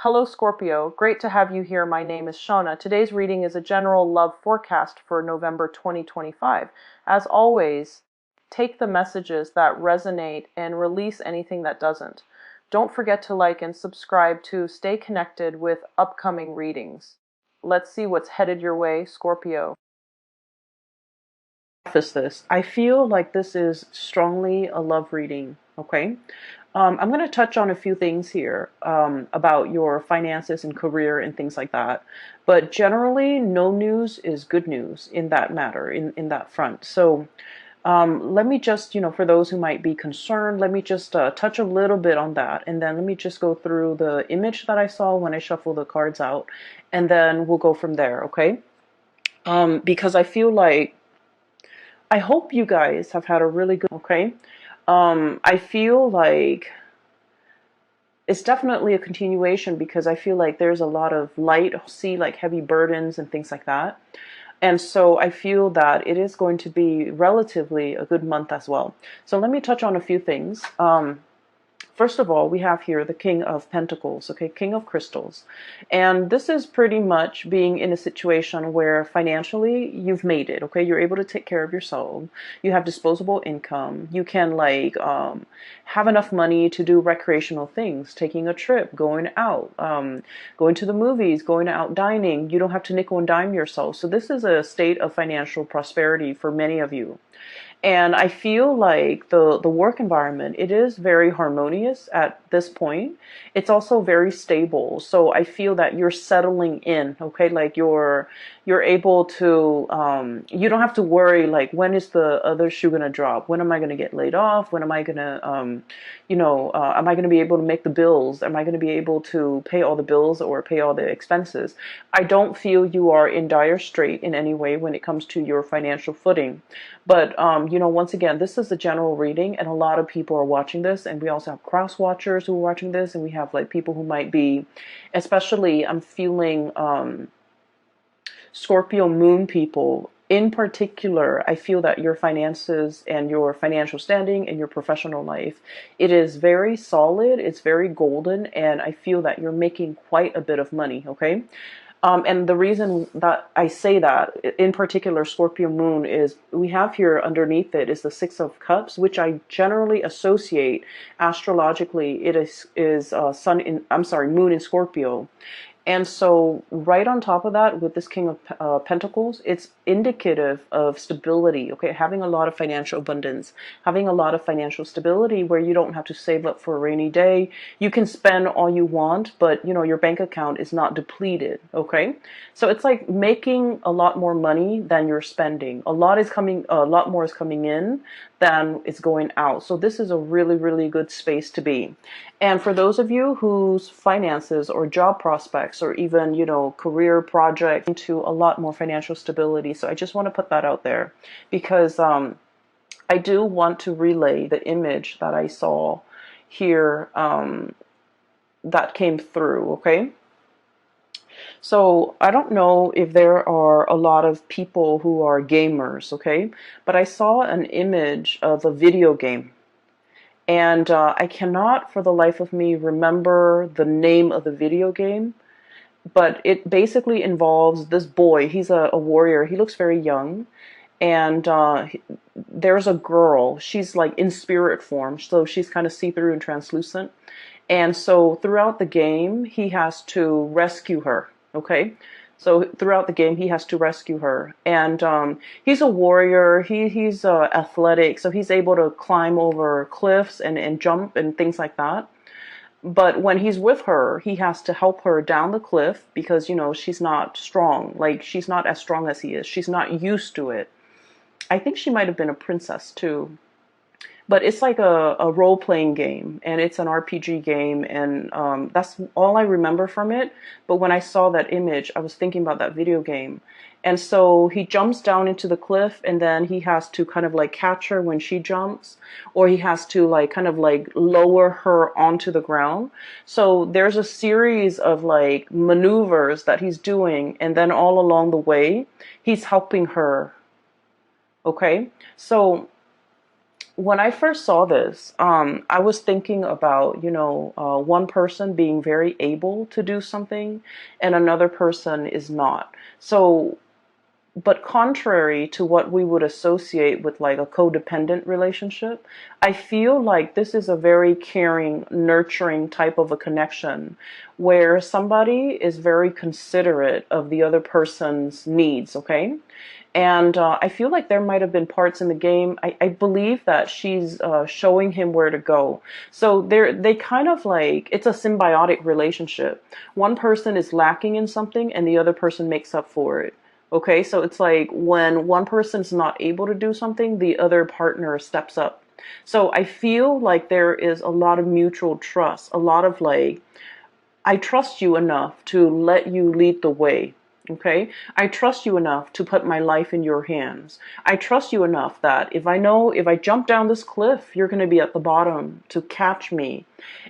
Hello Scorpio, great to have you here. My name is Shauna. Today's reading is a general love forecast for November 2025. As always, take the messages that resonate and release anything that doesn't. Don't forget to like and subscribe to stay connected with upcoming readings. Let's see what's headed your way, Scorpio. Preface this. I feel like this is strongly a love reading, okay? I'm going to touch on a few things here about your finances and career and things like that. But generally, no news is good news in that matter, in that front. So let me just, for those who might be concerned, let me just touch a little bit on that. And then let me just go through the image that I saw when I shuffled the cards out. And then we'll go from there, okay? Because I feel like, I hope you guys have had a really good, okay? I feel like it's definitely a continuation because I feel like there's a lot of light, see, like heavy burdens and things like that. And so I feel that it is going to be relatively a good month as well. So let me touch on a few things. First of all, we have here the King of Pentacles, okay, King of Crystals. And this is pretty much being in a situation where financially you've made it, okay? You're able to take care of yourself. You have disposable income. You can have enough money to do recreational things, taking a trip, going out, going to the movies, going out dining. You don't have to nickel and dime yourself. So this is a state of financial prosperity for many of you. And I feel like the work environment, it is very harmonious at this point. It's also very stable. So I feel that you're settling in, okay? Like you're able to, you don't have to worry, like, when is the other shoe going to drop? When am I going to get laid off? When am I going to, am I going to be able to make the bills? Am I going to be able to pay all the bills or pay all the expenses? I don't feel you are in dire strait in any way when it comes to your financial footing. But, once again, this is a general reading and a lot of people are watching this. And we also have cross watchers who are watching this. And we have like people who might be, especially I'm feeling Scorpio moon people. In particular, I feel that your finances and your financial standing and your professional life, it is very solid, it's very golden, and I feel that you're making quite a bit of money, okay? And the reason that I say that, in particular, Scorpio moon, is we have here underneath it is the Six of Cups, which I generally associate astrologically. It is moon in Scorpio. And so right on top of that, with this King of Pentacles, it's indicative of stability, okay? Having a lot of financial abundance, having a lot of financial stability where you don't have to save up for a rainy day. You can spend all you want, but, your bank account is not depleted, okay? So it's like making a lot more money than you're spending. A lot more is coming in than is going out. So this is a really, really good space to be. And for those of you whose finances or job prospects or even, career project into a lot more financial stability. So I just want to put that out there because I do want to relay the image that I saw here that came through, okay? So I don't know if there are a lot of people who are gamers, okay? But I saw an image of a video game. And I cannot for the life of me remember the name of the video game, but it basically involves this boy. He's a warrior. He looks very young. And there's a girl. She's like in spirit form. So she's kind of see-through and translucent. And so throughout the game, he has to rescue her. Okay. So throughout the game, he has to rescue her. And he's a warrior. He's athletic. So he's able to climb over cliffs and jump and things like that. But when he's with her, he has to help her down the cliff because, she's not strong. Like, she's not as strong as he is. She's not used to it. I think she might have been a princess, too. But it's like a role-playing game, and it's an RPG game, and that's all I remember from it. But when I saw that image, I was thinking about that video game. And so he jumps down into the cliff, and then he has to kind of like catch her when she jumps, or he has to like kind of like lower her onto the ground. So there's a series of like maneuvers that he's doing, and then all along the way, he's helping her. Okay? So when I first saw this, I was thinking about, one person being very able to do something and another person is not. So, but contrary to what we would associate with like a codependent relationship, I feel like this is a very caring, nurturing type of a connection where somebody is very considerate of the other person's needs, okay? And I feel like there might have been parts in the game. I believe that she's showing him where to go. So they kind of like, it's a symbiotic relationship. One person is lacking in something and the other person makes up for it. Okay, so it's like when one person's not able to do something, the other partner steps up. So I feel like there is a lot of mutual trust, a lot of like, I trust you enough to let you lead the way. Okay, I trust you enough to put my life in your hands. I trust you enough that if I know if I jump down this cliff, you're going to be at the bottom to catch me.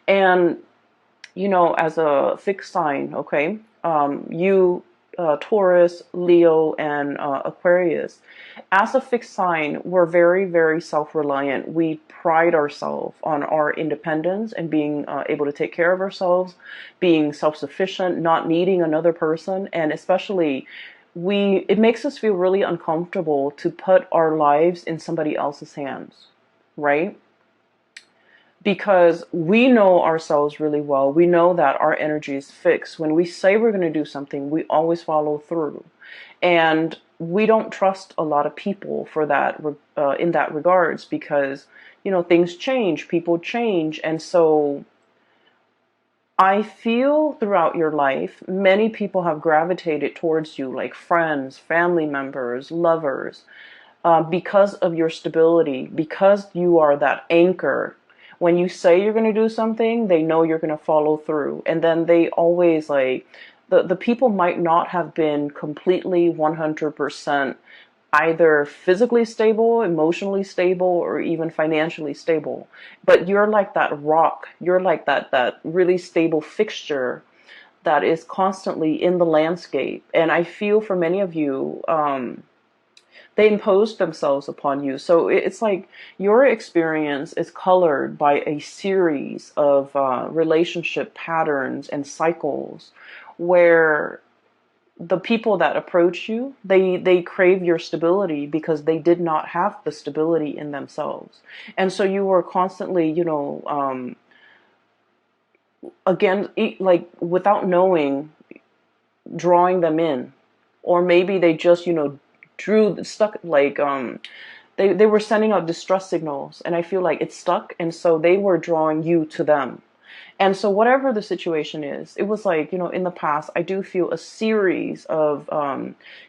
And as a fixed sign, okay, you, Taurus, Leo, and Aquarius, as a fixed sign, we're very, very self-reliant. We pride ourselves on our independence and being able to take care of ourselves, being self-sufficient, not needing another person, and especially it makes us feel really uncomfortable to put our lives in somebody else's hands, right? Because we know ourselves really well. We know that our energy is fixed. When we say we're going to do something, we always follow through. And we don't trust a lot of people for that, in that regards, because, things change, people change. And so I feel throughout your life, many people have gravitated towards you, like friends, family members, lovers, because of your stability, because you are that anchor. When you say you're going to do something, they know you're going to follow through. And then they always like, the people might not have been completely 100% either physically stable, emotionally stable, or even financially stable. But you're like that rock. You're like that really stable fixture that is constantly in the landscape. And I feel for many of you, they impose themselves upon you. So it's like your experience is colored by a series of relationship patterns and cycles where the people that approach you, they crave your stability because they did not have the stability in themselves. And so you were constantly, again, like without knowing, drawing them in. Or maybe they just, drew stuck like they were sending out distress signals, and I feel like it's stuck, and so they were drawing you to them. And so whatever the situation is, it was like, in the past, I do feel a series of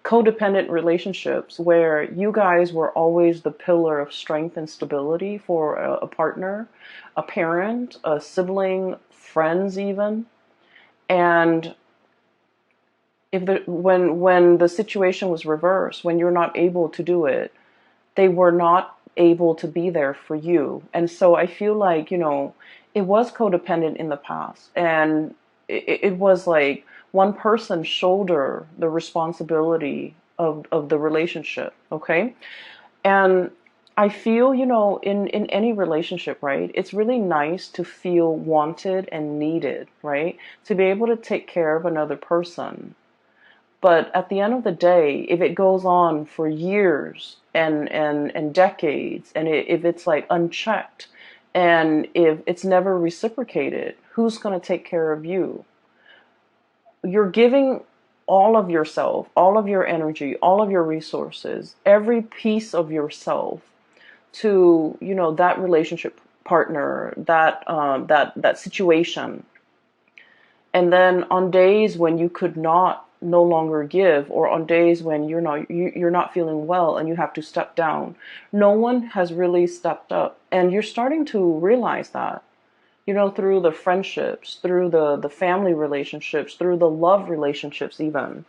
codependent relationships where you guys were always the pillar of strength and stability for a partner, a parent, a sibling, friends even. And when the situation was reversed, when you're not able to do it, they were not able to be there for you. And so I feel like, it was codependent in the past. And it was like one person shoulder the responsibility of the relationship. Okay. And I feel, in any relationship, right, it's really nice to feel wanted and needed, right? To be able to take care of another person. But at the end of the day, if it goes on for years and decades, and if it's like unchecked, and if it's never reciprocated, who's going to take care of you? You're giving all of yourself, all of your energy, all of your resources, every piece of yourself to, that relationship partner, that situation. And then on days when you could not no longer give, or on days when you're not feeling well and you have to step down, no one has really stepped up. And you're starting to realize that, through the friendships, through the family relationships, through the love relationships even.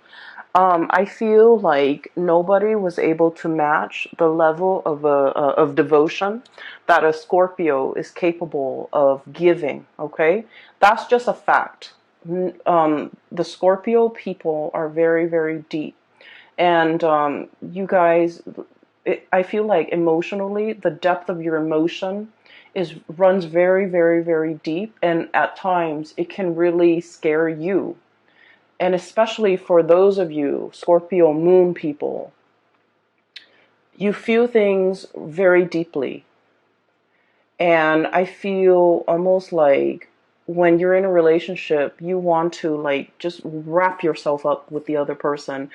I feel like nobody was able to match the level of devotion that a Scorpio is capable of giving. Okay, that's just a fact. The Scorpio people are very, very deep, and you guys, I feel like emotionally, the depth of your emotion is runs very, very, very deep, and at times it can really scare you. And especially for those of you Scorpio moon people, you feel things very deeply. And I feel almost like when you're in a relationship, you want to like just wrap yourself up with the other person,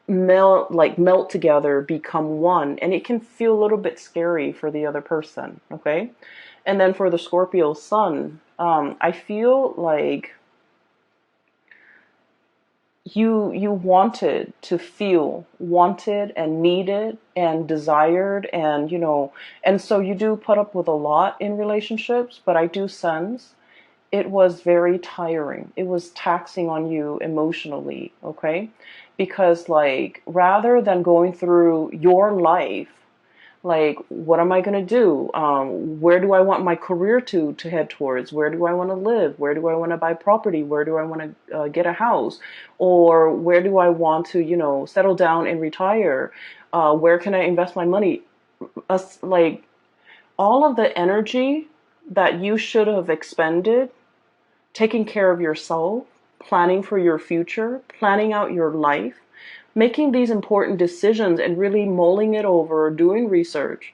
melt together, become one, and it can feel a little bit scary for the other person. Okay. And then for the Scorpio sun, I feel like you wanted to feel wanted and needed and desired, and and so you do put up with a lot in relationships, but I do sense it was very tiring. It was taxing on you emotionally. Okay. Because like rather than going through your life, like what am I going to do, where do I want my career to head towards, where do I want to live, where do I want to buy property, where do I want to get a house, or where do I want to settle down and retire, where can I invest my money, like all of the energy that you should have expended taking care of yourself, planning for your future, planning out your life, making these important decisions and really mulling it over, doing research.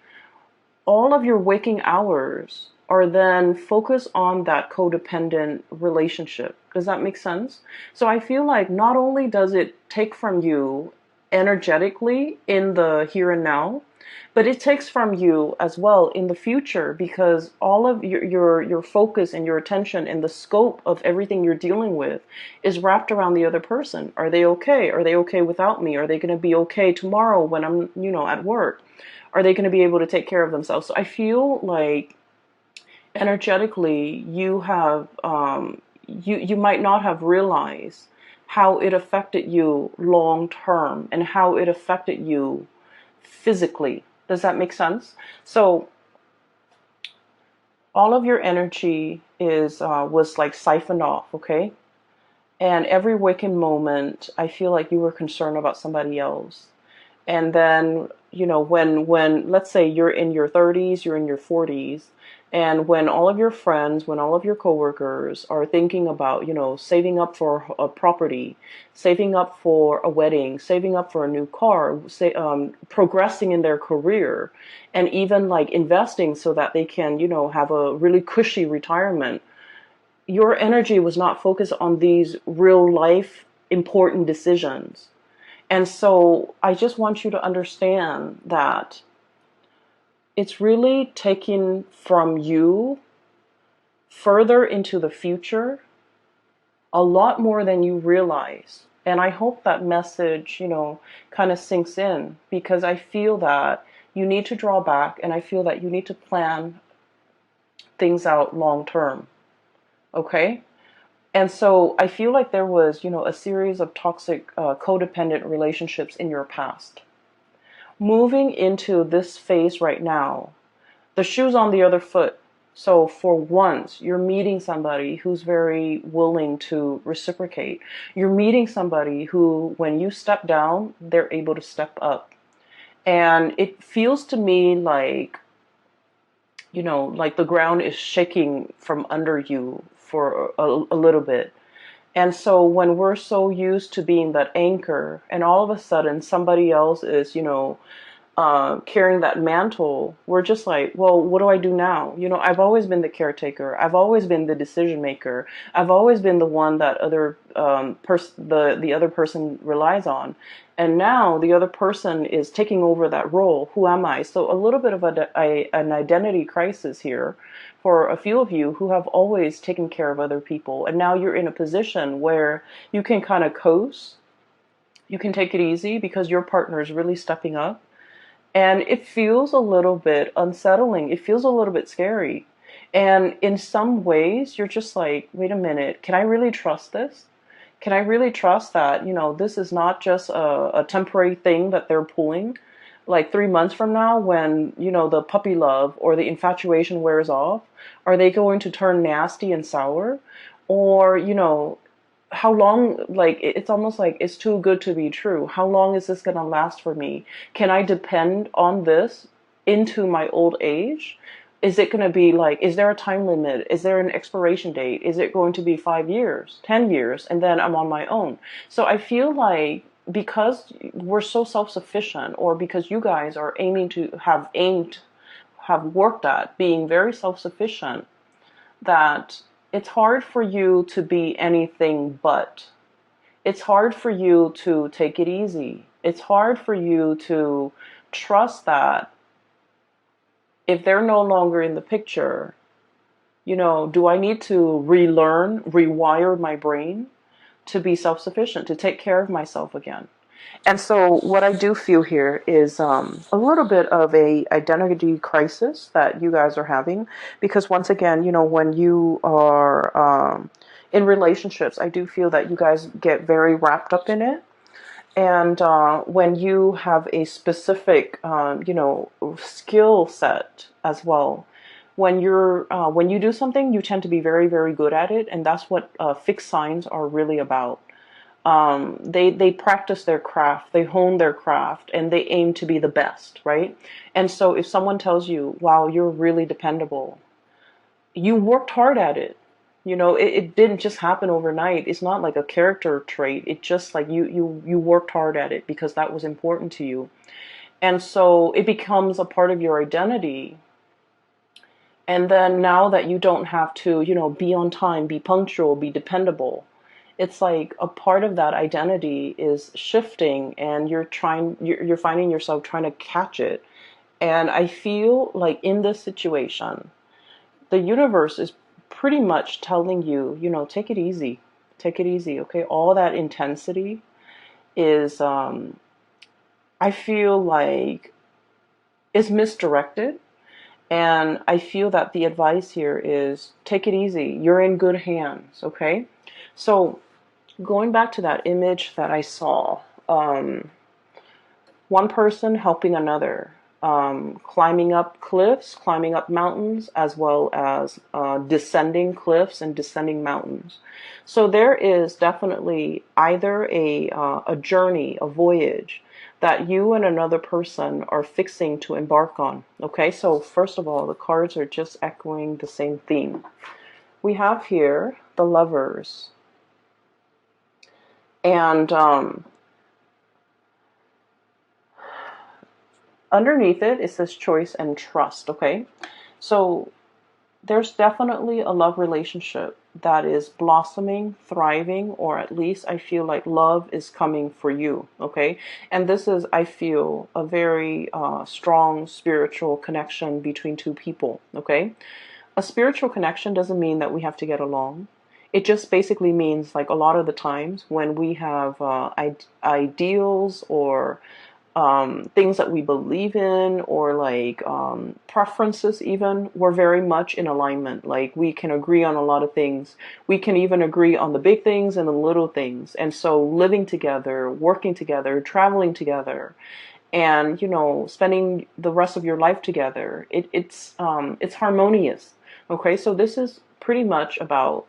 All of your waking hours are then focused on that codependent relationship. Does that make sense? So I feel like not only does it take from you energetically in the here and now, but it takes from you as well in the future, because all of your focus and your attention and the scope of everything you're dealing with is wrapped around the other person. Are they okay? Are they okay without me? Are they going to be okay tomorrow when I'm at work? Are they going to be able to take care of themselves? So I feel like energetically you have you might not have realized how it affected you long term and how it affected you physically. Does that make sense? So all of your energy is was like siphoned off. Okay. And every waking moment I feel like you were concerned about somebody else. And then when let's say you're in your 30s, you're in your 40s, and when all of your friends, when all of your coworkers are thinking about saving up for a property, saving up for a wedding, saving up for a new car, progressing in their career, and even like investing so that they can have a really cushy retirement, your energy was not focused on these real life important decisions. And so I just want you to understand that it's really taking from you further into the future a lot more than you realize. And I hope that message, kind of sinks in, because I feel that you need to draw back, and I feel that you need to plan things out long term. Okay? And so I feel like there was, a series of toxic, codependent relationships in your past. Moving into this phase right now, the shoe's on the other foot. So for once, you're meeting somebody who's very willing to reciprocate. You're meeting somebody who, when you step down, they're able to step up. And it feels to me like, like the ground is shaking from under you for a little bit. And so when we're so used to being that anchor, and all of a sudden somebody else is, carrying that mantle, we're just like, well, what do I do now? I've always been the caretaker. I've always been the decision maker. I've always been the one that the other person relies on. And now the other person is taking over that role. Who am I? So a little bit of an identity crisis here for a few of you who have always taken care of other people. And now you're in a position where you can kind of coast. You can take it easy because your partner is really stepping up. And it feels a little bit unsettling. It feels a little bit scary. And in some ways, you're just like, wait a minute, can I really trust this? Can I really trust that, this is not just a temporary thing that they're pulling? Like 3 months from now, when, the puppy love or the infatuation wears off, are they going to turn nasty and sour? Or, how long, like it's almost like it's too good to be true. How long is this going to last for me? Can I depend on this into my old age? Is it going to be like, is there a time limit? Is there an expiration date? Is it going to be 5 years, 10 years, and then I'm on my own? So I feel like because we're so self-sufficient, or because you guys are aiming to have worked at being very self-sufficient, that it's hard for you to be anything but. It's hard for you to take it easy. It's hard for you to trust that if they're no longer in the picture, do I need to relearn, rewire my brain to be self-sufficient, to take care of myself again? And so what I do feel here is a little bit of a identity crisis that you guys are having, because once again, when you are in relationships, I do feel that you guys get very wrapped up in it. And when you have a specific, skill set as well, when you do something, you tend to be very, very good at it, and that's what fixed signs are really about. They practice their craft, they hone their craft, and they aim to be the best, right? And so if someone tells you, wow, you're really dependable, you worked hard at it. It didn't just happen overnight. It's not like a character trait. It's just like you worked hard at it because that was important to you. And so it becomes a part of your identity. And then now that you don't have to, be on time, be punctual, be dependable, it's like a part of that identity is shifting, and you're finding yourself trying to catch it. And I feel like in this situation, the universe is pretty much telling you, take it easy. Take it easy, okay? All that intensity is, I feel like, is misdirected. And I feel that the advice here is take it easy. You're in good hands, okay? So going back to that image that I saw, one person helping another, climbing up cliffs, climbing up mountains, as well as descending cliffs and descending mountains. So there is definitely either a journey, a voyage that you and another person are fixing to embark on. Okay, so first of all, the cards are just echoing the same theme. We have here the Lovers, and underneath it says choice and trust. Okay, so there's definitely a love relationship that is blossoming, thriving, or at least I feel like love is coming for you, okay? And this is, I feel, a very strong spiritual connection between two people, okay? A spiritual connection doesn't mean that we have to get along. It just basically means, like, a lot of the times when we have ideals or things that we believe in, or like preferences even, we're very much in alignment. Like, we can agree on a lot of things. We can even agree on the big things and the little things. And so living together, working together, traveling together, and spending the rest of your life together, it's harmonious. Okay, so this is pretty much about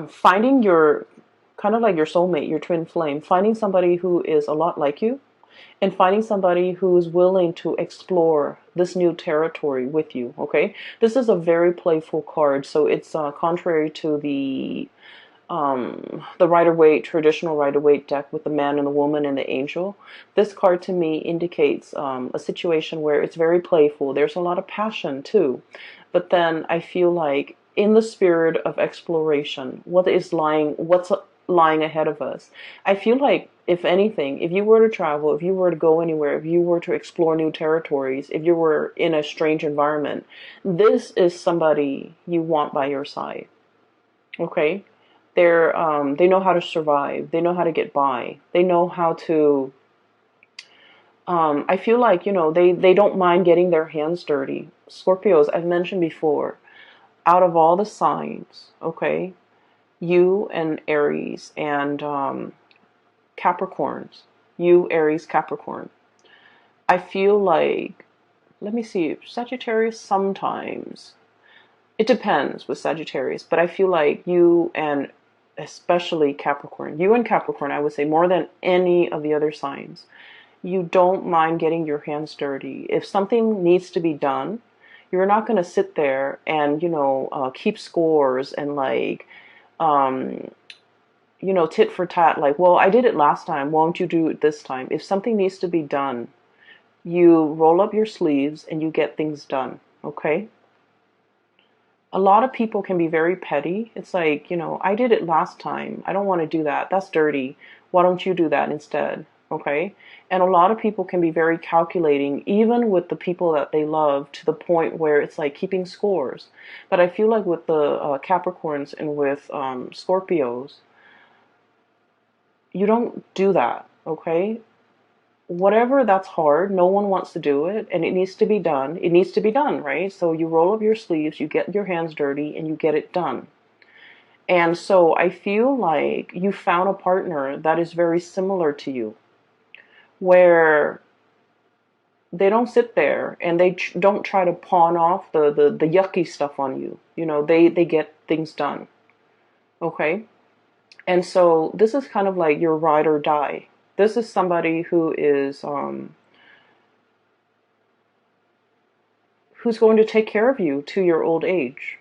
finding your, kind of like your soulmate, your twin flame, finding somebody who is a lot like you, and finding somebody who's willing to explore this new territory with you, okay? This is a very playful card, so it's contrary to the Rider-Waite, traditional Rider-Waite deck with the man and the woman and the angel. This card to me indicates a situation where it's very playful. There's a lot of passion too. But then I feel like in the spirit of exploration, what's lying ahead of us. I feel like, if anything, if you were to travel, if you were to go anywhere, if you were to explore new territories, if you were in a strange environment, this is somebody you want by your side. Okay? They know how to survive. They know how to get by. They know how to, I feel like, they don't mind getting their hands dirty. Scorpios, I've mentioned before, out of all the signs, okay, you and Aries and Capricorns, you, Aries, Capricorn, I feel like, let me see, Sagittarius sometimes, it depends with Sagittarius, but I feel like you and especially Capricorn. You and Capricorn, I would say more than any of the other signs. You don't mind getting your hands dirty. If something needs to be done, you're not going to sit there and, keep scores and like, um, tit for tat, like, well, I did it last time. Why don't you do it this time? If something needs to be done, you roll up your sleeves and you get things done. Okay? A lot of people can be very petty. It's like, I did it last time. I don't want to do that. That's dirty. Why don't you do that instead? Okay? And a lot of people can be very calculating, even with the people that they love, to the point where it's like keeping scores. But I feel like with the Capricorns and with Scorpios, you don't do that. Okay? Whatever that's hard, no one wants to do it, and it needs to be done. It needs to be done, right? So you roll up your sleeves, you get your hands dirty, and you get it done. And so I feel like you found a partner that is very similar to you, where they don't sit there and they don't try to pawn off the yucky stuff on you. They get things done. Okay? And so this is kind of like your ride or die. This is somebody who's going to take care of you to your old age.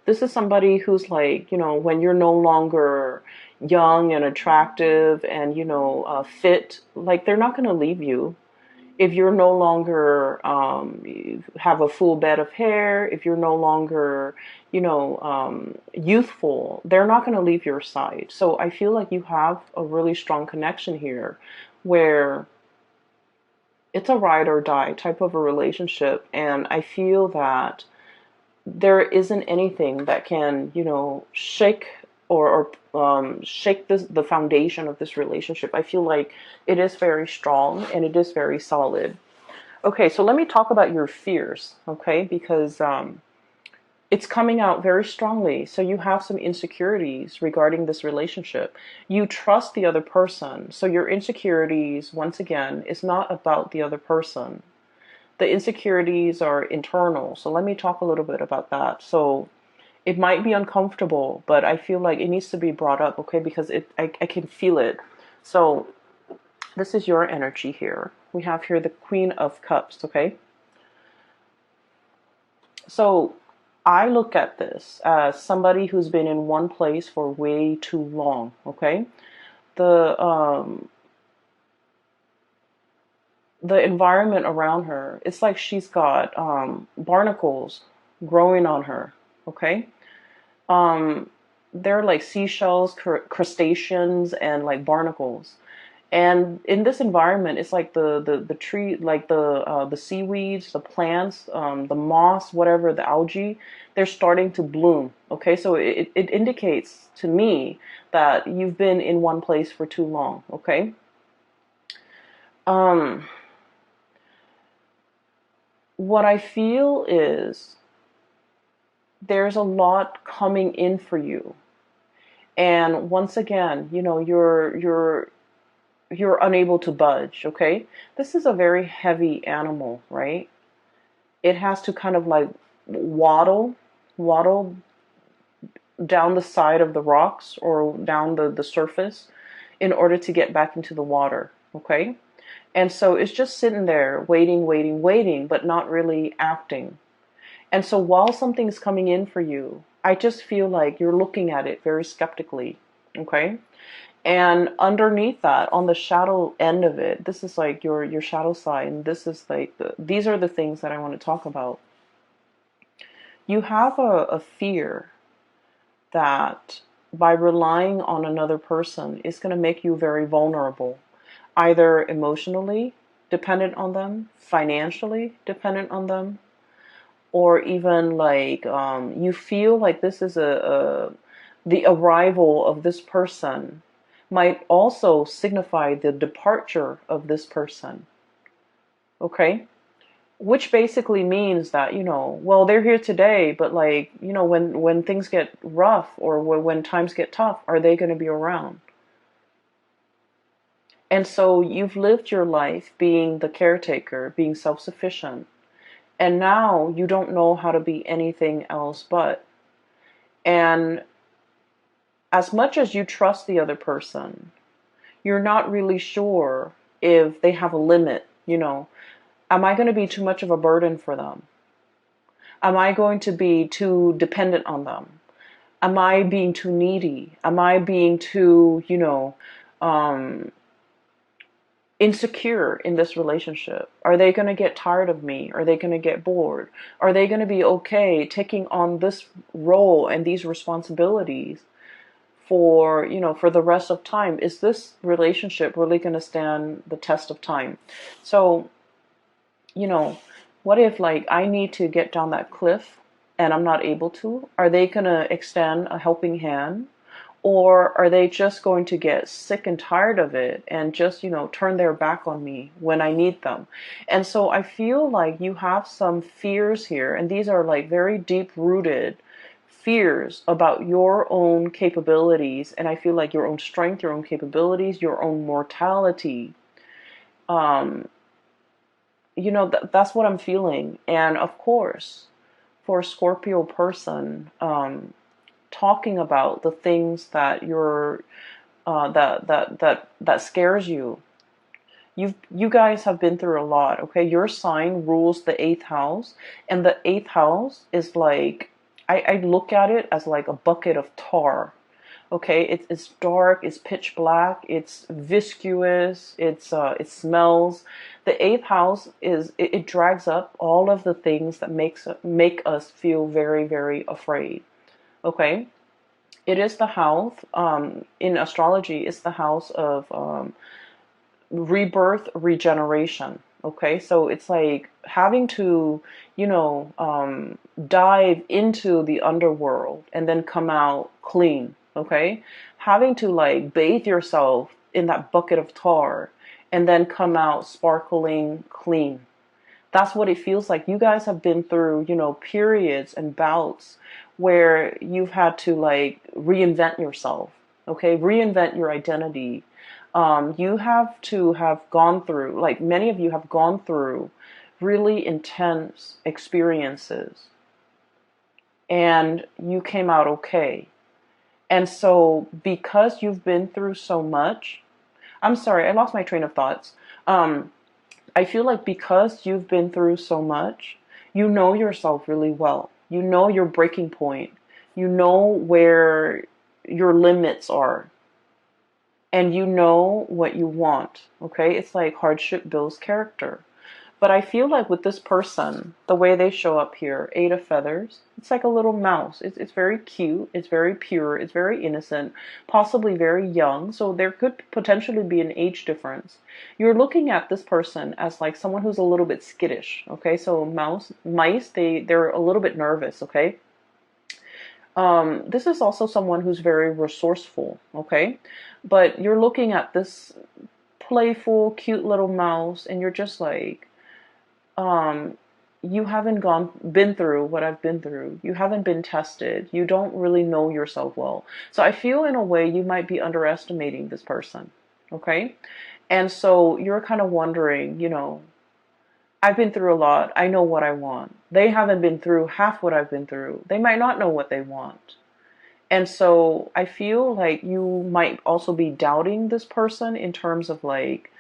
This is somebody who's like, when you're no longer young and attractive and, fit, like they're not going to leave you. If you're no longer have a full bed of hair, if you're no longer, youthful, they're not going to leave your side. So I feel like you have a really strong connection here where it's a ride or die type of a relationship. And I feel that there isn't anything that can, shake or shake the foundation of this relationship. I feel like it is very strong and it is very solid. Okay, so let me talk about your fears, okay? Because it's coming out very strongly. So you have some insecurities regarding this relationship. You trust the other person. So your insecurities, once again, is not about the other person. The insecurities are internal. So let me talk a little bit about that. So it might be uncomfortable, but I feel like it needs to be brought up, okay? Because I can feel it. So this is your energy here. We have here the Queen of Cups, okay? So I look at this as somebody who's been in one place for way too long, okay? The environment around her, it's like she's got barnacles growing on her, okay? Um, they're like seashells, crustaceans, and like barnacles. And in this environment, it's like the tree, like the seaweeds, the plants, the moss, whatever, the algae, they're starting to bloom. Okay, so it indicates to me that you've been in one place for too long. Okay. Um, what I feel is there's a lot coming in for you, and once again, you're unable to budge, okay? This is a very heavy animal, right? It has to kind of like waddle down the side of the rocks or down the surface in order to get back into the water, okay? And so it's just sitting there waiting, but not really acting. And so while something's coming in for you, I just feel like you're looking at it very skeptically, okay? And underneath that, on the shadow end of it, this is like your shadow side, and this is like these are the things that I want to talk about. You have a fear that by relying on another person is going to make you very vulnerable, either emotionally dependent on them, financially dependent on them, or even like you feel like this is the arrival of this person might also signify the departure of this person. Okay? Which basically means that, well, they're here today, but like, when things get rough or when times get tough, are they going to be around? And so you've lived your life being the caretaker, being self-sufficient. And now you don't know how to be anything else but. And as much as you trust the other person, you're not really sure if they have a limit. Am I going to be too much of a burden for them? Am I going to be too dependent on them? Am I being too needy? Am I being too, um, insecure in this relationship? Are they going to get tired of me? Are they going to get bored? Are they going to be okay taking on this role and these responsibilities for the rest of time? Is this relationship really going to stand the test of time? So, you know, what if like I need to get down that cliff and I'm not able to? Are they going to extend a helping hand? Or are they just going to get sick and tired of it and just, turn their back on me when I need them? And so I feel like you have some fears here, and these are like very deep rooted fears about your own capabilities. And I feel like your own strength, your own capabilities, your own mortality. Um, that's what I'm feeling. And of course, for a Scorpio person, talking about the things that you're that scares you. You guys have been through a lot, okay? Your sign rules the eighth house, and the eighth house is like I look at it as like a bucket of tar. Okay, it's dark, it's pitch black, it's viscous, it smells. The eighth house it drags up all of the things that make us feel very, very afraid. Okay, it is the house, in astrology, it's the house of rebirth, regeneration. Okay, so it's like having to, dive into the underworld and then come out clean. Okay, having to like bathe yourself in that bucket of tar and then come out sparkling clean. That's what it feels like. You guys have been through, periods and bouts where you've had to like reinvent yourself, okay? Reinvent your identity. You have to have gone through, like many of you have gone through really intense experiences and you came out okay. And so because you've been through so much, I'm sorry, I lost my train of thoughts. I feel like because you've been through so much, you know yourself really well. You know your breaking point. You know where your limits are. And you know what you want. Okay? It's like hardship builds character. But I feel like with this person, the way they show up here, Eight of Feathers, it's like a little mouse. It's very cute. It's very pure. It's very innocent, possibly very young. So there could potentially be an age difference. You're looking at this person as like someone who's a little bit skittish. Okay, so mice, they're a little bit nervous. Okay. This is also someone who's very resourceful. Okay, but you're looking at this playful, cute little mouse, and you're just like, um, you haven't been through what I've been through. You haven't been tested. You don't really know yourself well. So I feel in a way you might be underestimating this person. Okay? And so you're kind of wondering, I've been through a lot. I know what I want. They haven't been through half what I've been through. They might not know what they want. And so I feel like you might also be doubting this person in terms of like,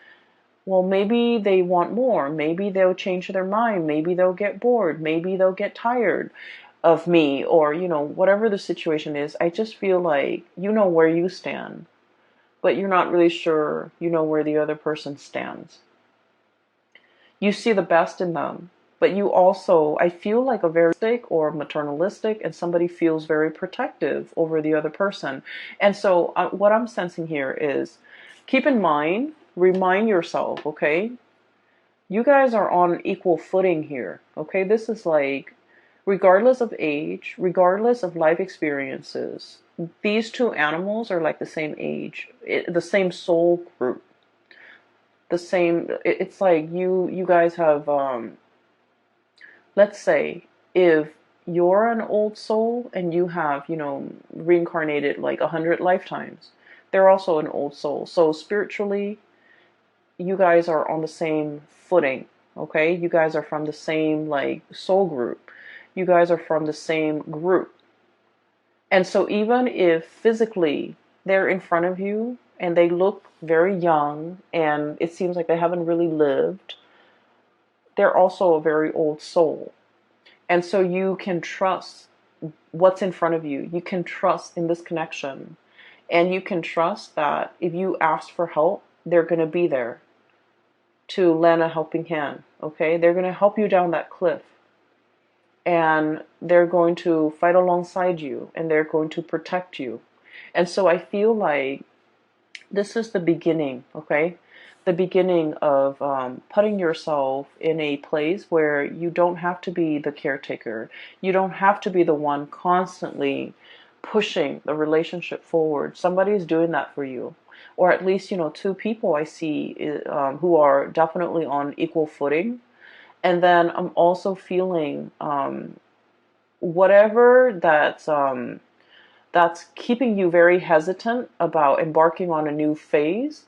well, maybe they want more. Maybe they'll change their mind. Maybe they'll get bored. Maybe they'll get tired of me, or, whatever the situation is. I just feel like you know where you stand, but you're not really sure you know where the other person stands. You see the best in them, but you also, I feel like a very sick or maternalistic, and somebody feels very protective over the other person. And so what I'm sensing here is keep in mind, remind yourself, okay? You guys are on equal footing here, okay? This is like, regardless of age, regardless of life experiences, these two animals are like the same age, the same soul group, the same. It's like you guys have. Let's say if you're an old soul and you have reincarnated like 100 lifetimes, they're also an old soul. So spiritually, you guys are on the same footing, okay? You guys are from the same like soul group. You guys are from the same group. And so even if physically they're in front of you and they look very young and it seems like they haven't really lived, they're also a very old soul. And so you can trust what's in front of you. You can trust in this connection. And you can trust that if you ask for help, they're going to be there to lend a helping hand. Okay? They're going to help you down that cliff. And they're going to fight alongside you and they're going to protect you. And so I feel like this is the beginning, okay? The beginning of putting yourself in a place where you don't have to be the caretaker. You don't have to be the one constantly pushing the relationship forward. Somebody is doing that for you. Or at least, two people I see who are definitely on equal footing. And then I'm also feeling whatever that's keeping you very hesitant about embarking on a new phase.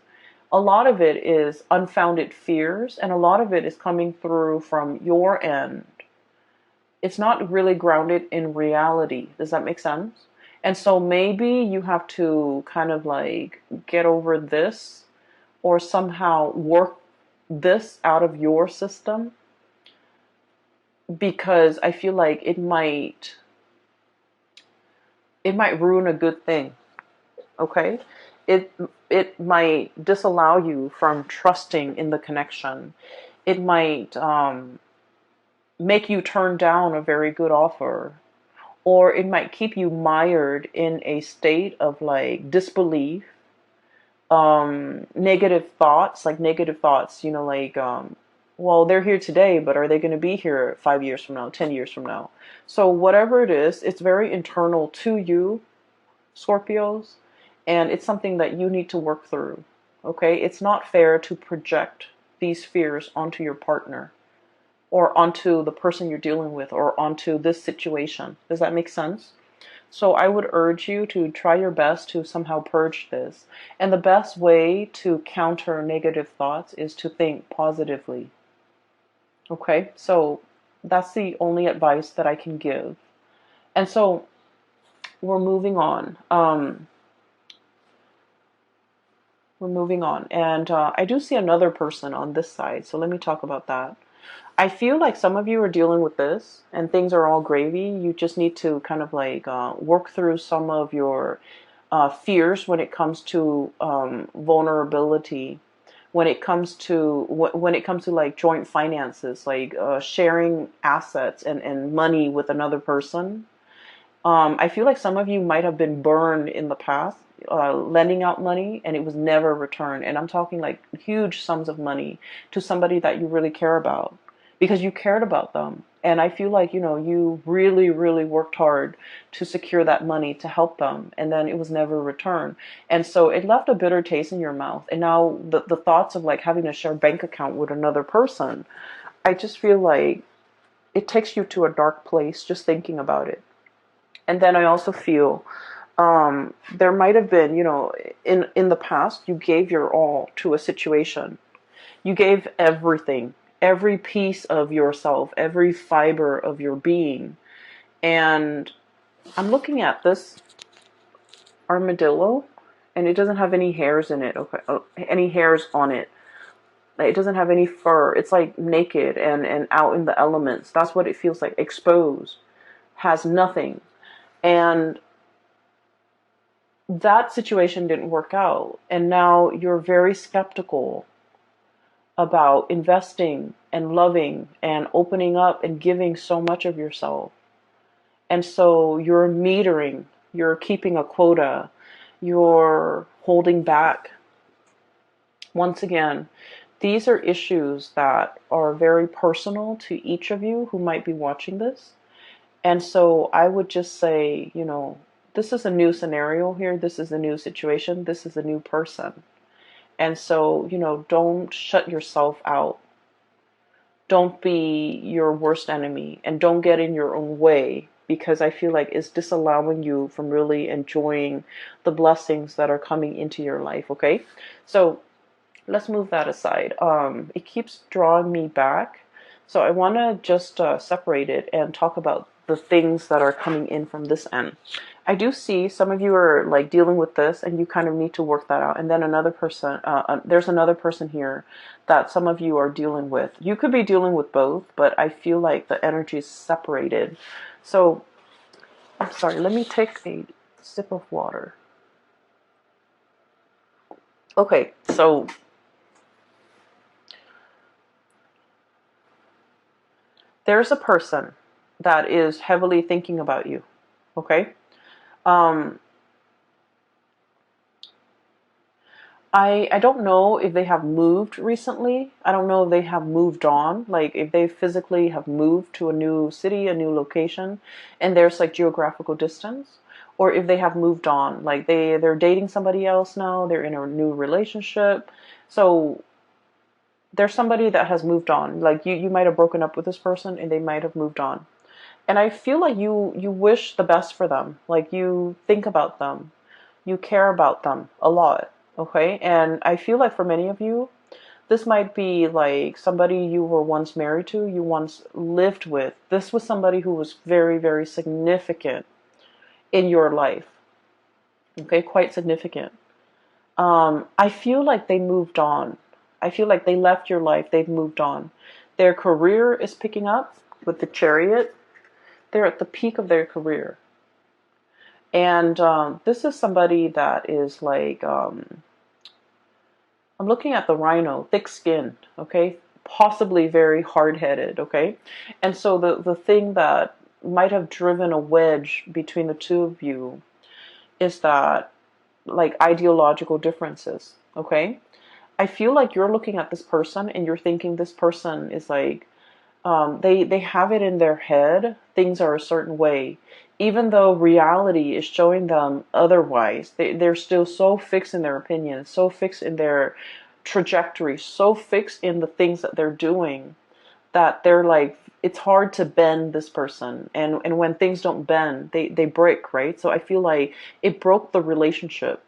A lot of it is unfounded fears, and a lot of it is coming through from your end. It's not really grounded in reality. Does that make sense? And so maybe you have to kind of like get over this or somehow work this out of your system, because I feel like it might ruin a good thing. Okay? It might disallow you from trusting in the connection. It might make you turn down a very good offer, or it might keep you mired in a state of like disbelief, negative thoughts, like well, they're here today, but are they going to be here 5 years from now, 10 years from now? So whatever it is, it's very internal to you, Scorpios, and it's something that you need to work through. Okay? It's not fair to project these fears onto your partner or onto the person you're dealing with or onto this situation. Does that make sense? So I would urge you to try your best to somehow purge this. And the best way to counter negative thoughts is to think positively. Okay? So that's the only advice that I can give. And so we're moving on. And I do see another person on this side. So let me talk about that. I feel like some of you are dealing with this and things are all gravy. You just need to kind of like work through some of your fears when it comes to vulnerability, when it comes to like joint finances, like sharing assets and money with another person. I feel like some of you might have been burned in the past, lending out money and it was never returned. And I'm talking like huge sums of money to somebody that you really care about because you cared about them. And I feel like, you really, really worked hard to secure that money to help them. And then it was never returned. And so it left a bitter taste in your mouth. And now the thoughts of like having to share a bank account with another person, I just feel like it takes you to a dark place just thinking about it. And then I also feel there might have been, in the past, you gave your all to a situation. You gave everything, every piece of yourself, every fiber of your being. And I'm looking at this armadillo, and it doesn't have any hairs in it. Okay, any hairs on it. It doesn't have any fur. It's like naked and out in the elements. That's what it feels like. Exposed. Has nothing. And that situation didn't work out. And now you're very skeptical about investing and loving and opening up and giving so much of yourself. And so you're metering, you're keeping a quota, you're holding back. Once again, these are issues that are very personal to each of you who might be watching this. And so I would just say, this is a new scenario here. This is a new situation. This is a new person. And so, don't shut yourself out. Don't be your worst enemy and don't get in your own way, because I feel like it's disallowing you from really enjoying the blessings that are coming into your life. Okay. So let's move that aside. It keeps drawing me back. So I want to just separate it and talk about the things that are coming in from this end. I do see some of you are like dealing with this and you kind of need to work that out. And then another person, there's another person here that some of you are dealing with. You could be dealing with both, but I feel like the energy is separated. So, I'm sorry, let me take a sip of water. Okay, so there's a person that is heavily thinking about you. Okay? Um, I don't know if they have moved recently. I don't know if they have moved on, like if they physically have moved to a new city, a new location, and there's like geographical distance, or if they have moved on, like they're dating somebody else now, they're in a new relationship. So there's somebody that has moved on. Like you might have broken up with this person and they might have moved on. And I feel like you wish the best for them. Like you think about them. You care about them a lot. Okay? And I feel like for many of you, this might be like somebody you were once married to, you once lived with. This was somebody who was very, very significant in your life. Okay? Quite significant. I feel like they moved on. I feel like they left your life. They've moved on. Their career is picking up with the Chariot. They're at the peak of their career. And this is somebody that is like, I'm looking at the rhino, thick-skinned, okay? Possibly very hard-headed, okay? And so the thing that might have driven a wedge between the two of you is that, like, ideological differences, okay? I feel like you're looking at this person and you're thinking this person is like, they have it in their head, things are a certain way. Even though reality is showing them otherwise, they're still so fixed in their opinions, so fixed in their trajectory, so fixed in the things that they're doing that they're like, it's hard to bend this person. And when things don't bend, they break, right? So I feel like it broke the relationship.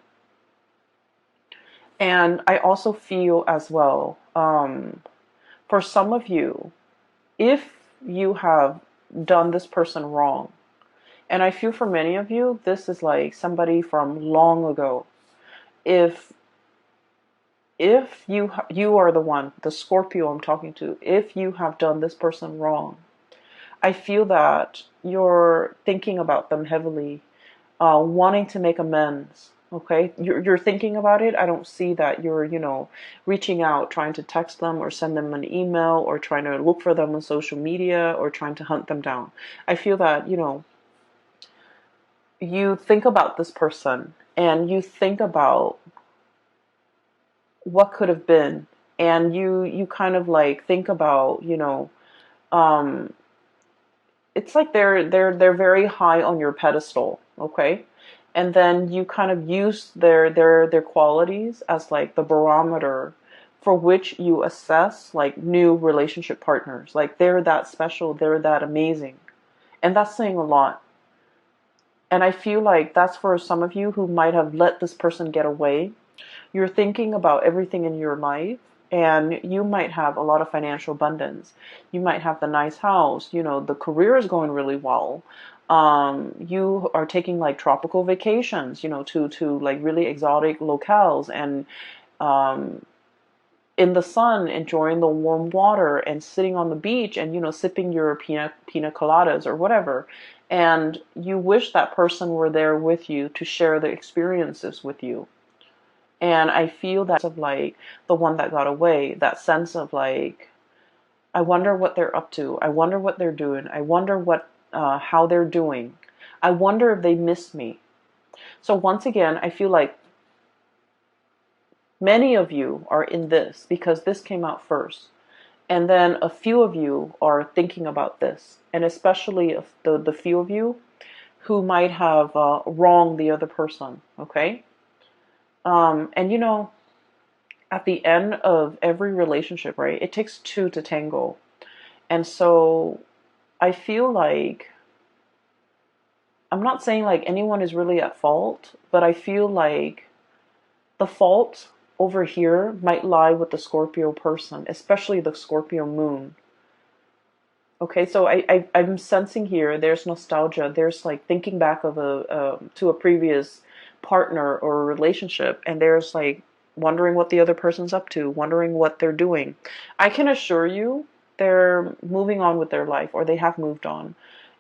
And I also feel as well, for some of you, if you have done this person wrong, and I feel for many of you, this is like somebody from long ago. If you are the one, the Scorpio I'm talking to, if you have done this person wrong, I feel that you're thinking about them heavily, wanting to make amends. Okay, you're thinking about it. I don't see that you're, reaching out, trying to text them or send them an email or trying to look for them on social media or trying to hunt them down. I feel that, you think about this person and you think about what could have been, and you kind of like think about, um, it's like they're very high on your pedestal, okay? And then you kind of use their qualities as like the barometer for which you assess like new relationship partners. Like they're that special, they're that amazing. And that's saying a lot. And I feel like that's for some of you who might have let this person get away. You're thinking about everything in your life, and you might have a lot of financial abundance. You might have the nice house, the career is going really well. You are taking like tropical vacations, to like really exotic locales, and um, in the sun, enjoying the warm water and sitting on the beach and, sipping your pina coladas or whatever. And you wish that person were there with you to share the experiences with you. And I feel that of like the one that got away, that sense of like, I wonder what they're up to. I wonder what they're doing. I wonder how they're doing. I wonder if they miss me. So once again, I feel like many of you are in this because this came out first. And then a few of you are thinking about this. And especially if the few of you who might have wronged the other person. Okay? And at the end of every relationship, right, it takes two to tango. And so I feel like, I'm not saying like anyone is really at fault, but I feel like the fault over here might lie with the Scorpio person, especially the Scorpio moon. Okay, so I'm sensing here there's nostalgia. There's like thinking back of a to a previous partner or relationship, and there's like wondering what the other person's up to, wondering what they're doing. I can assure you they're moving on with their life, or they have moved on.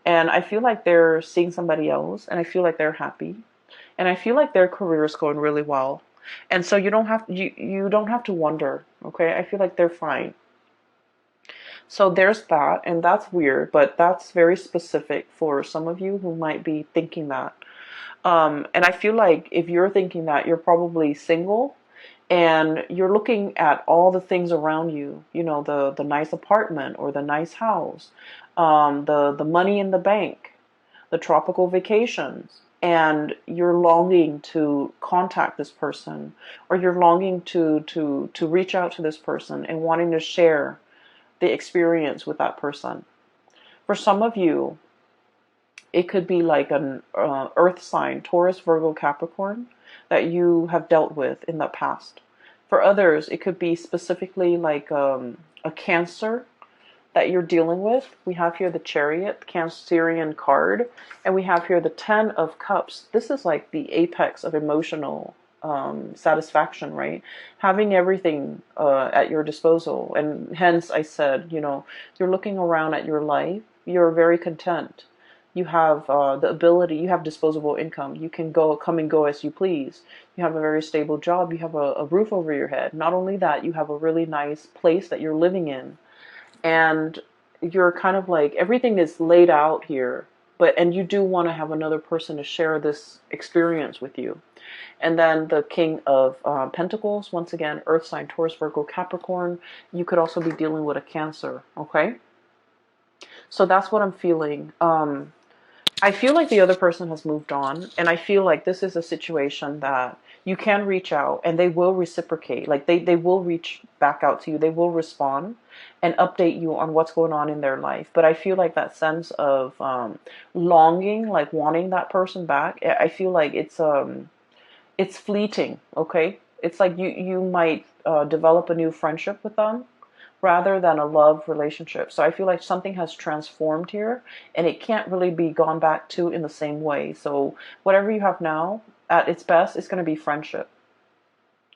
And I feel like they're seeing somebody else, and I feel like they're happy, and I feel like their career is going really well. And so you don't have to wonder, okay? I feel like they're fine. So there's that, and that's weird, but that's very specific for some of you who might be thinking that. And I feel like if you're thinking that, you're probably single and you're looking at all the things around you, the nice apartment or the nice house, the money in the bank, the tropical vacations, and you're longing to contact this person, or you're longing to reach out to this person and wanting to share the experience with that person. For some of you, it could be like an earth sign, Taurus, Virgo, Capricorn, that you have dealt with in the past. For others, it could be specifically like a Cancer that you're dealing with. We have here the Chariot, Cancerian card, and we have here the Ten of Cups. This is like the apex of emotional satisfaction, right? Having everything at your disposal. And hence I said, you're looking around at your life, you're very content. You have the ability, you have disposable income. You can come and go as you please. You have a very stable job. You have a roof over your head. Not only that, you have a really nice place that you're living in. And you're kind of like, everything is laid out here. And you do want to have another person to share this experience with you. And then the King of Pentacles, once again, Earth sign, Taurus, Virgo, Capricorn. You could also be dealing with a Cancer, okay? So that's what I'm feeling. I feel like the other person has moved on, and I feel like this is a situation that you can reach out and they will reciprocate. Like they will reach back out to you, they will respond and update you on what's going on in their life. But I feel like that sense of longing, like wanting that person back, I feel like it's fleeting, okay? It's like you might develop a new friendship with them rather than a love relationship. So I feel like something has transformed here and it can't really be gone back to in the same way. So whatever you have now, at its best, it's going to be friendship.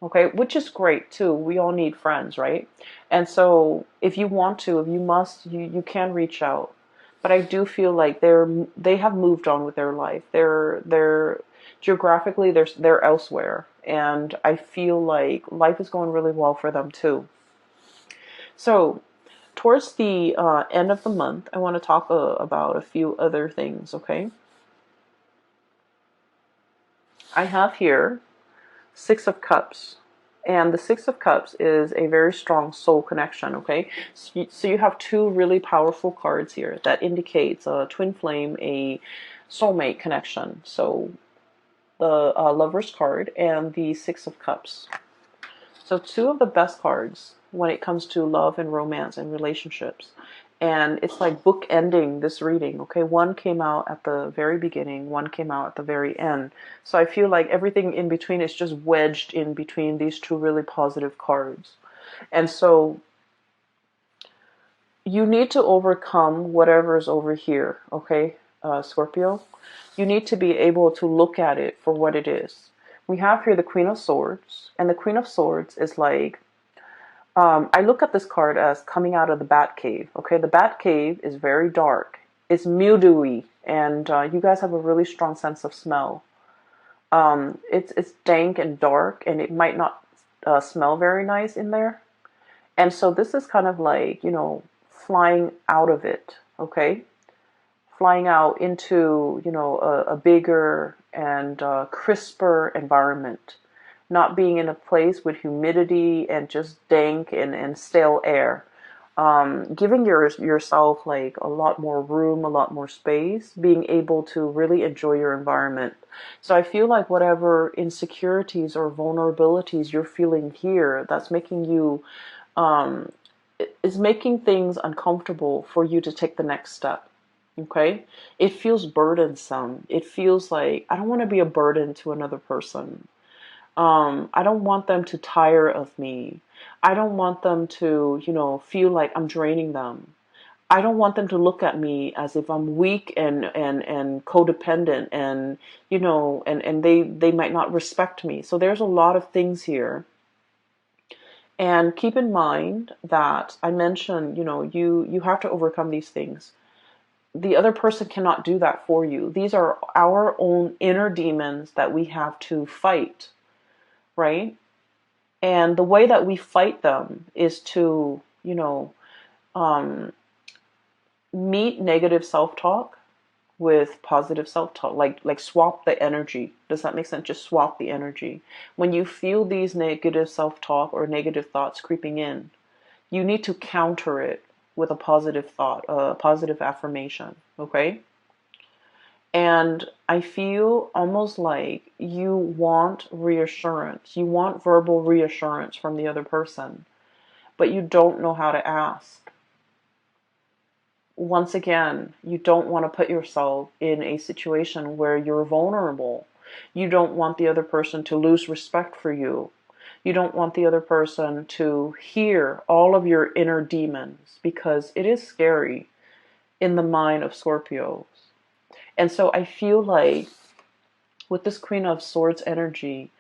Okay, which is great too. We all need friends, right? And so if you want to, if you must, you can reach out. But I do feel like they have moved on with their life. They're geographically they're elsewhere, and I feel like life is going really well for them too. So towards the end of the month, I want to talk about a few other things, okay? I have here Six of Cups. And the Six of Cups is a very strong soul connection, okay? So you have two really powerful cards here that indicates a twin flame, a soulmate connection. So the Lover's card and the Six of Cups. So two of the best cards when it comes to love and romance and relationships. And it's like bookending this reading, okay? One came out at the very beginning, one came out at the very end. So I feel like everything in between is just wedged in between these two really positive cards. And so you need to overcome whatever is over here, okay, Scorpio? You need to be able to look at it for what it is. We have here the Queen of Swords, and the Queen of Swords is like, I look at this card as coming out of the Bat Cave. Okay, the Bat Cave is very dark. It's mildewy, and you guys have a really strong sense of smell. It's dank and dark, and it might not smell very nice in there. And so this is kind of like, flying out of it. Okay, flying out into, a bigger and crisper environment, not being in a place with humidity and just dank and stale air. Giving yourself like a lot more room, a lot more space, being able to really enjoy your environment. So I feel like whatever insecurities or vulnerabilities you're feeling here, that's making you, is making things uncomfortable for you to take the next step. Okay? It feels burdensome. It feels like, I don't want to be a burden to another person. I don't want them to tire of me. I don't want them to, feel like I'm draining them. I don't want them to look at me as if I'm weak and codependent, and and they might not respect me. So there's a lot of things here. And keep in mind that I mentioned, you have to overcome these things. The other person cannot do that for you. These are our own inner demons that we have to fight, right? And the way that we fight them is to, um, meet negative self-talk with positive self-talk, like swap the energy. Does that make sense? Just swap the energy. When you feel these negative self-talk or negative thoughts creeping in, you need to counter it with a positive thought, a positive affirmation. Okay? And I feel almost like you want reassurance. You want verbal reassurance from the other person, but you don't know how to ask. Once again, you don't want to put yourself in a situation where you're vulnerable. You don't want the other person to lose respect for you. You don't want the other person to hear all of your inner demons, because it is scary in the mind of Scorpios. And so I feel like with this Queen of Swords energy,